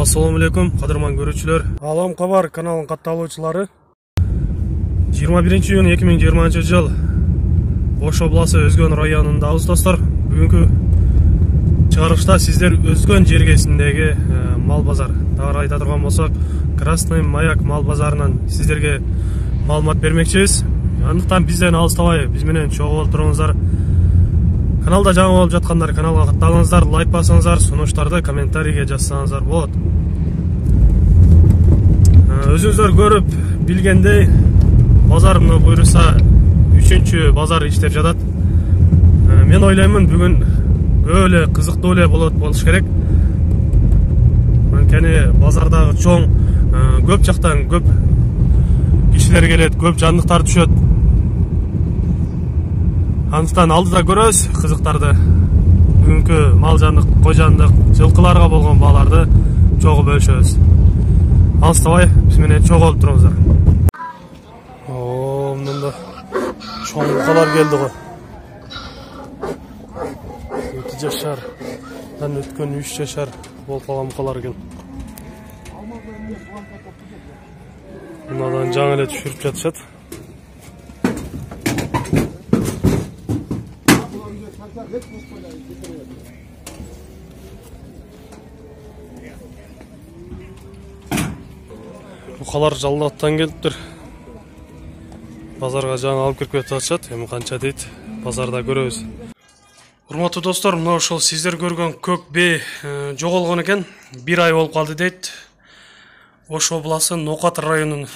Assalamu alaikum, qadırman görүүчүлөр. Алам Кабар каналынын катталуучулары. 21 июнь 2020 жыл Ош обласы Өзгөн районундабыз достор. Бүгүнкү чыгарышта сиздер Өзгөн жергесиндеги мал базар, дагы айта турган болсок, Красный Маяк мал базарынан сиздерге маалымат бермекчибиз. Андыктан бизден алыстабай, биз менен чогуу болуп туруңуздар. Каналда жаңы болуп жаткандар каналга катталыңыздар, лайк басыңыздар, сунуштарды комментарийге жазсаңыздар болот. Өзүңүздөр көрүп билгендей, базар мына буйруса 3-чү базар иштеп жатат. Мен ойлоймун бүгүн көп эле кызыктуу эле болуш керек. Анткени базардагы чоң, көп жактан көп кишилер келет, көп жандыктар түшөт. Андыктан алдыда көрөбүз кызыктарды. Бүгүнкү мал жандык, кой жандык, жылкыларга болгон бааларды чогуу бөлүшөбүз. Алыстабай, биз менен чогуу болуп туруңуздар. Мында чоң букалар келди го. 2 жашардан өткөн 3 жашар болуп калган букалар келди. Мындан жаңы эле түшүрүп жатышат. Букалар Жалал-Абадтан келиптир. Базарга жаңы алып кирип жатышат. Эми канча дейт, базарда көрөбүз. Урматтуу достор, мына ошол сиздер көргөн көк бээ жоголгон экен. 1 ай болуп калды дейт. Ош обласы Нокат районунун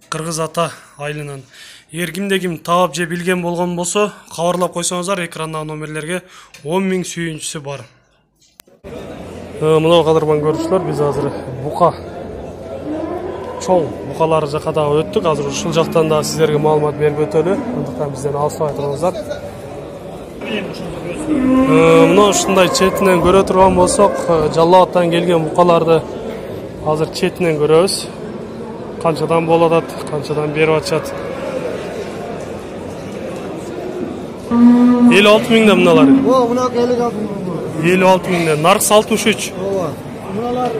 Кыргыз Ата айылынан. Эгер ким таап же билген болгон болсо, кабарлап койсоңуздар, экрандагы номерлерге 10 000 сүйүүнчүсү бар. Мына кадырман көрүүчүлөр, биз азыр бука чоң букалар жакка дагы өттүк. Азыр ушул жактан да сиздерге маалымат берип өтөлү. Андыктан бизден алыстабай туруңуздар. Мына ушундай четинен көрө турган болсок, Жалал-Абадтан келген букаларды азыр четинен көрөбүз. Канчадан болуп атат, канчадан берип атышат. 56 000 мыналар. Мына 56 000. 56 000. Наркс 63. Мыналар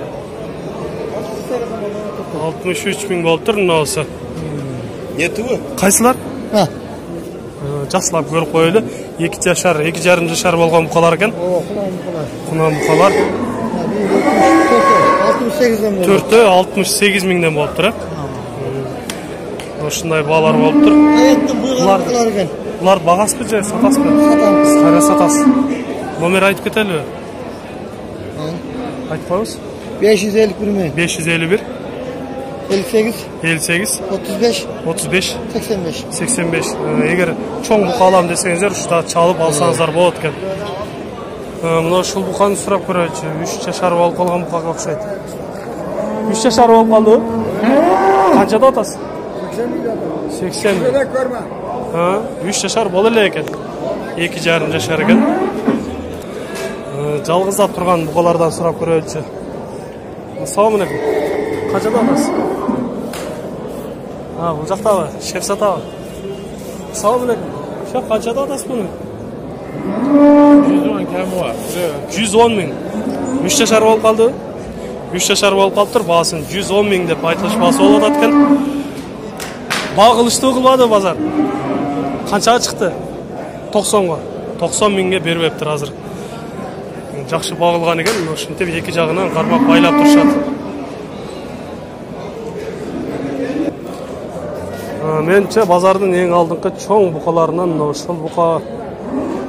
63 000 болуп тур мынасы. Нетиби? Кайсылар? Жакшылап көрүп коелу. 2 жашар, 2,5 жашар болгон букалар экен. Кунан букалар. 68 4-тө 68 000 болуп тур. Ушундай баалар болуп тур. Булар экен. Булар багаспы же сатасызбы? Сатамыз. Кайра сатасыз. Номер айтып кетели. Айтып коебуз. 551 551 58 58 35 35 85. 85. Эгер чоң бука алам десеңиздер, ушта чалып алсаңыздар болот экен. Мына ушул буканы сурап көрөчү. 3 жашар болуп калган букага окшойт. 3 жашар болуп калды. Канчада атасыз? 80 000. 3 жашар болу эле экен. 2,5 жашар экен. Жалгыздап турган букалардан сурап көрөчү. Assalamu alaikum. Канчада атасыз? Бул жактабы? Шеф сатабы? Assalamu alaikum. Шеф, канчада атасыз буну? 110 кем бар. 110 000. 3 жашар болуп калды. 3 жашар болуп калыптыр. Баасын 110 000 деп айтылыш баасы болуп атат экен. Баа кылыштуу кылбады базар. Канчага чыкты? 90го. 90 000 бербептир азыр. Жакшы багылган экен, ошентип эки жагынан кармап байлап турушат. Менче базардын эң алдыңкы чоң букаларынан ушул бука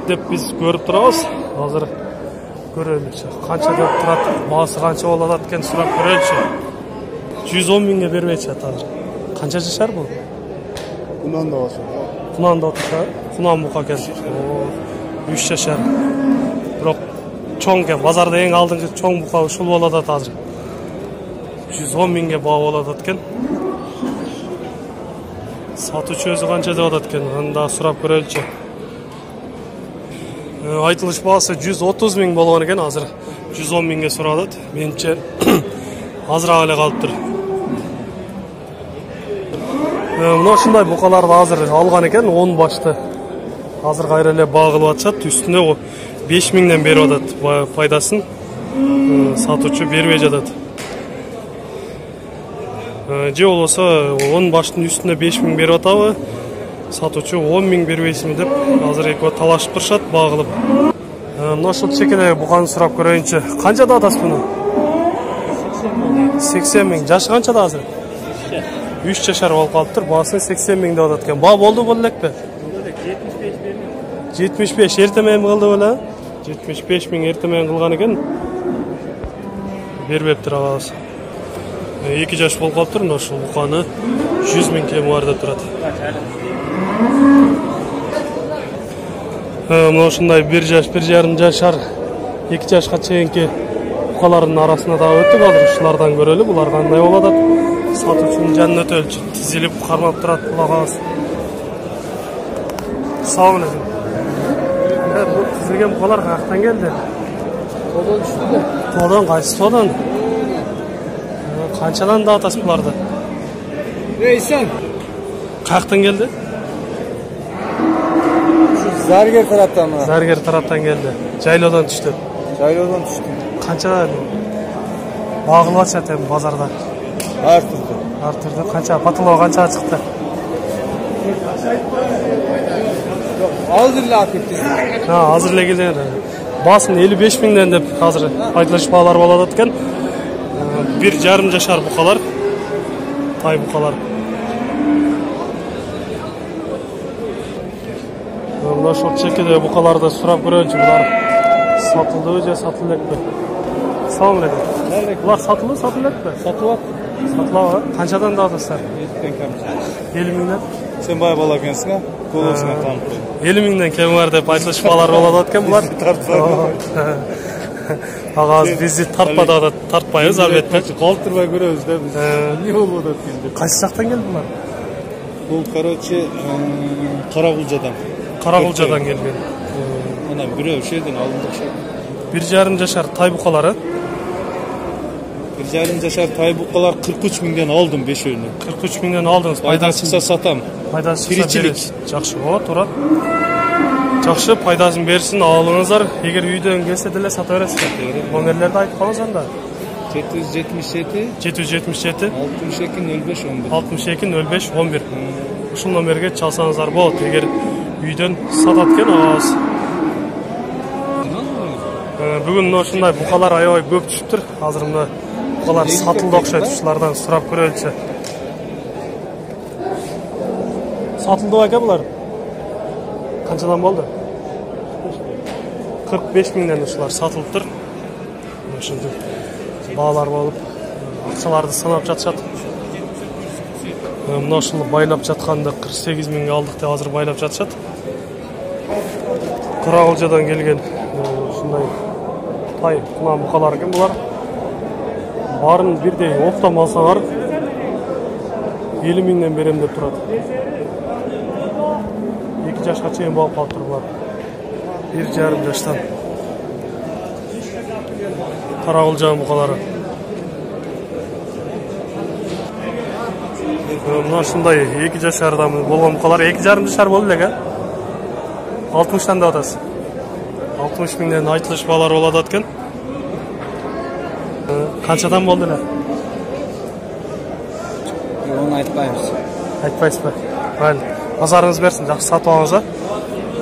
деп биз көрүп турабыз. Азыр көрөлүчү. Канча деп турат, баасы канча болуп атат экен сурап көрөлүчү. 110 000 бербей атат азыр. Канча жашар бул? Кунан да болсун. Кунан да отуша, кунан бука экен. 3 жашар. Бирок чоң экен, базарда эң алдыңкы чоң бука ушул болуп атат азыр. 110 000 баа болуп атат экен. Сатуучу өзү канча деп атат экен, аны да сурап көрөлүчү. Айтылыш баасы 130 000 болгон экен, азыр 110 000 сурап атат. Менче азыраак эле калыптыр. Мына ушундай букаларды азыр алган экен, 10 башты. Азыр кайра эле багылып атышат, үстүнө 5 000 берип атат пайдасын. Сатуучу бербей жатат. Же болбосо 10 баштын үстүнө 5000 берип атабы, сатуучу 10 000 бербейсиңби деп азыр экөө талашып турушат багылып. Мына ушул чекеде буканы сурап көрөйүнчү. Канчада атасыз буну? 80 000. Жашы канчада азыр? 3 жашар болуп калыптыр. Баасын 80 000 деп атат экен. Баа болду элекпи? 75 эрте менен кылды беле? 75 000 эрте менен кылган экен. Бербептир агабыз. 2 жаш болуп калыптыр. Мына ушул буканы 100 000 кем бар деп турат. Мына ушундай 1 жаш, 1,5 жашар, 2 жашка чейинки букалардын арасына да өттүк. Азыр ушулардан көрөлү, булар кандай болот деп. Сатуучунун жанына өтөлчү. Тизилип кармап турат бул агабыз. Салам алейкум. Бул тизилген букалар каяктан келди? Todan düştü de. Тоодон, кайсы тоодон? Канчадан да атасыз буларды? Reysan. Каяктан келди? Zarger taraftan mı? Заргер тараптан келди. Жайлоодон түштү. Çaylodan düştü. Канча багылып атышат эми базарда? Artırdı. Артырды. Канча патылоо канчага чыкты? Hazırla akıttı. Азыр эле келген. Баасын 55 000ден деп азыр айтылыш баалар болот экен. 1,5 жашар букалар. Тай букалар. Мына ошол чекеде букаларды сурап көрөйүнчү. Булар сатылдыбы же сатылып элекпи? Салам алейкум. Булар сатылды, сатылып элекпи? Satıvat. Сатылабы? Канчадан да атасыздар? 50 000ден. Sen bayağı bala gelsin ha. Kolasına tanıp. 50 000ден кем бар деп айтылыш баалар болот экен булар. Агабыз бизди тартпады да тартпайбыз албетте. Kaldırmaya görüyoruz da biz. Ne olmadı şimdi? Кайсы жактан келди булар? Bu Karaçi Karagulca'dan. Карагулжадан келген. Ana bir şeyden alındık şey. 1,5 жашар тай букалары. 1,5 yaşar taybukalar 43 000'den aldım 5 önünü. 43 000ден алдыңыз. Пайдан çıksa satam. Пайдасы Киричилик. Жакшы, о, туура. Жакшы, пайдасын берсин, алыңыздар. Эгер үйдөн келсе деле сата бересиздер. Номерлерди айтып коңуз анда. 777 777 62 05 11. 62 05 11. Ушул номерге чалсаңыздар болот. Эгер үйдөн сатат экен агабыз. Бүгүн ушундай букалар аябай көп түшүптүр. Азыр мына букалар сатылды окшойт. Ушулардан сурап көрөлүчү. Сатылды экен булар. Канчадан болду? 45 000ден ушулар сатылыптыр. Ошондой баалар болуп, акчаларды санап жатышат. Мына ушул байлап жатканда 48 000ге алдык деп азыр байлап жатышат. Карагулжадан келген ушундай тай кунам букалар экен булар. Барын бирдей оптом алсаңар 50 000ден берем деп турат. 2 жашка чейин болуп калыптыр булар. 1,5 жаштан. Карагулжанын букалары. Мына ушундай 2 жашардан болгон букалар 2,5 жашар болду элек, 60тан да атасыз. 60 000ден айтылыш баалар болот экен. Канчадан болду эле? Onu aytpaymiz. Айтпайсызбы? Майли. Назарыңыз берсин, жакшы сатып алыңыз,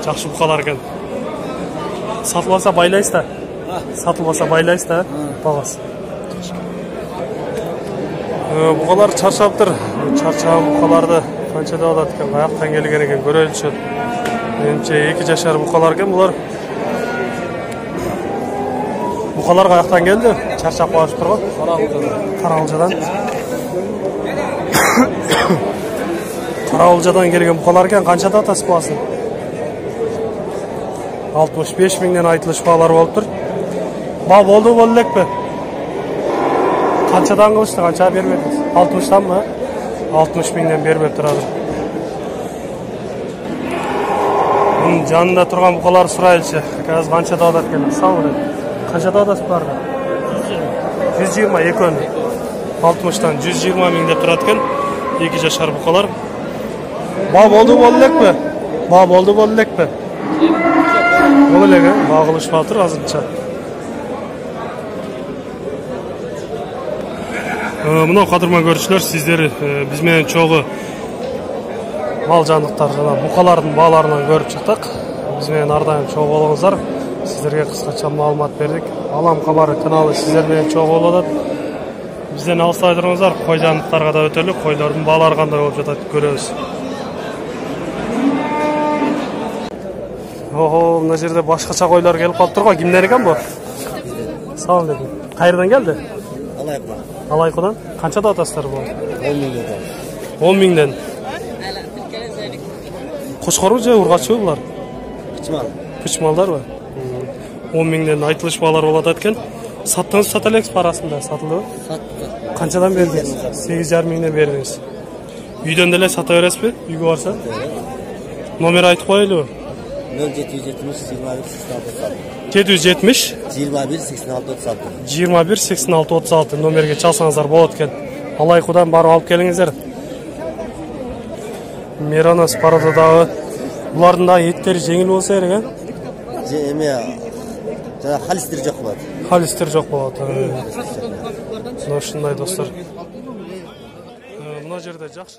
жакшы букалар экен. Сатылбаса байлайсыз да. Сатылбаса байлайсыз да, багасы. Букалар чарчаптыр. Чарчаган букаларды канча деп атат экен, каяктан келген экен көрөлүчү. Менимче 2 жашар букалар экен булар. Букалар каяктан келди? Чарчап калышыптыр го. Карагулжадан. Карагулжадан келген букалар экен, канчада атасыз баасын? 65 000ден айтылыш баалар болуптур. Ба болду элекпи? Канчадан кылышты, канча бербедиңиз? 60танбы? 60 000ден бербептир азыр. Мунун жанында турган букалар сурайлычы. Азыр канчада атат экен? Салам алейкум. Канчада атасыз буларды? 120 экөөнү. 60тан 120 000 деп турат экен. 2 жашар букалар. Ба болду элекпи? Ба болду элекпи? Бул эле, багылышпаптыр азырча. Мына кадырман көрүүчүлөр, сиздер биз менен чогуу мал жандыктар жана букалардын бааларынан көрүп чыктык. Биз менен ар дайым чогуу болуңуздар. Сиздерге кыскача маалымат бердик. Алам кабары каналы сиздер менен чогуу болуп атат. Бизден алыстай туруңуздар, кой жандыктарга да өтөлүк, койлордун баалары кандай болуп жатат көрөбүз. Ого, мына жерде башкача койлор келип калыптыр го. Кимдер экен бу? Салам алейкум. Кайерден келди? Алайкудан. Алайкудан. Канчада атасыздар бу? 10 миңден. 10 миңден. Кошкорбу же ургачыбы булар? Кычмал. Кычмалдарбы? 10 миңден айтылыш баалар болуп атат экен. Саттыңыз, сата элексиз парасында, сатылдыбы? Саттык. Канчадан бердиңиз? 8,5 миңден бердиңиз. Үйдөн деле сата бересизби? Үйгө барса? Номер айтып коелу. 0770 21 86 36 номерге чалсаңыздар болот экен. Алайкудан барып алып келиңиздер. Меранос пародадагы булардын да эттери жеңил болсо керек, э? Эме жана халистер жок болот. Халистер жок болот. Мына ушундай достор. Мына жерде жакшы